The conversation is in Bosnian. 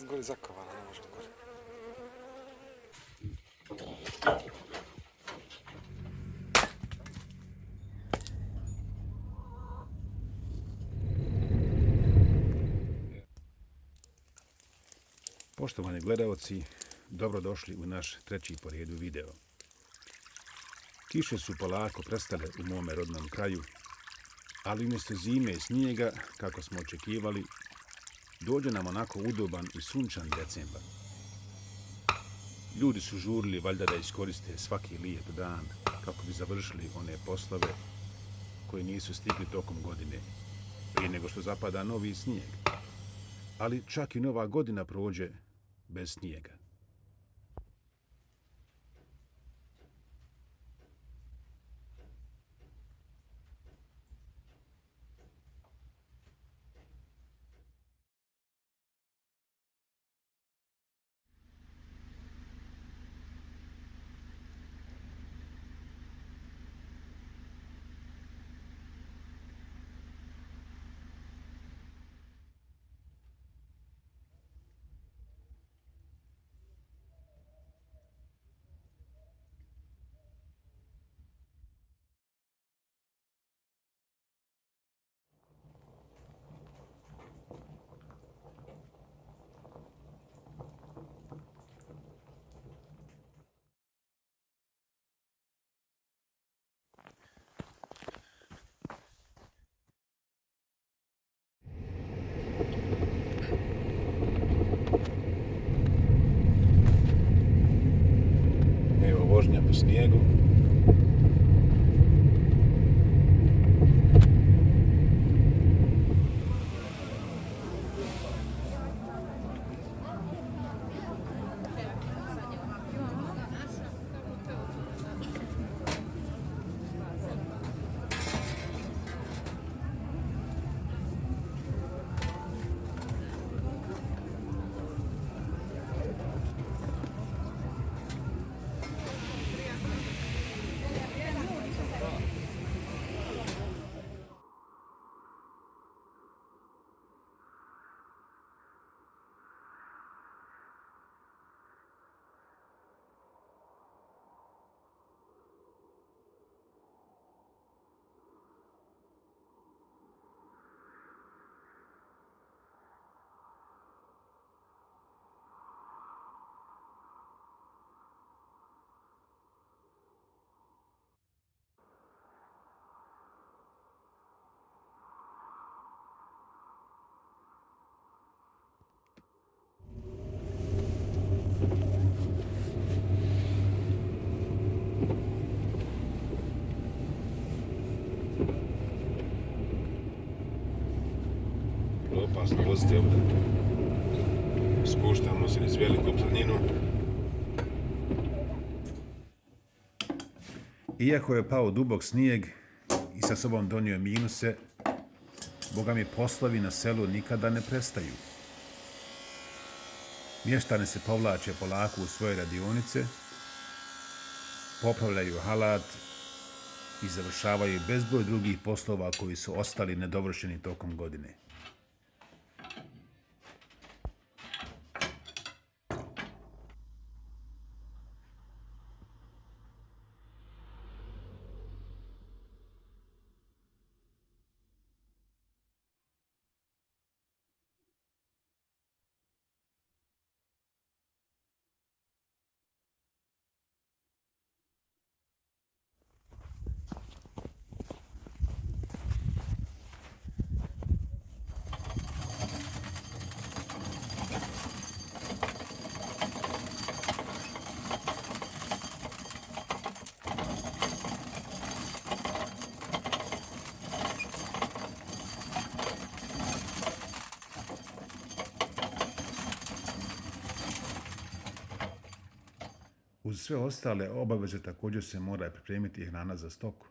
gore zakovala, ne možemo gore. Poštovani gledaoci, dobrodošli u naš treći po redu video. Kiše su polako prestale u mome rodnom kraju, ali umjesto zime i snijega, kako smo očekivali, dođe nam onako udoban i sunčan decembar. Ljudi su žurili valjda da iskoriste svaki lijep dan kako bi završili one poslove koji nisu stigli tokom godine, prije nego što zapada novi snijeg. Ali čak i nova godina prođe bez snijega. Evo vožnja po snijegu. Opasno voziti ovdje. Spuštamo se niz veliku planinu. Iako je pao dubok snijeg i sa sobom donio minuse, Boga mi poslovi na selu nikada ne prestaju. Mještani se povlače polako u svoje radionice, popravljaju halat i završavaju bezbroj drugih poslova koji su ostali nedovršeni tokom godine. Uz sve ostale obaveze također se mora pripremiti hrana za stoku.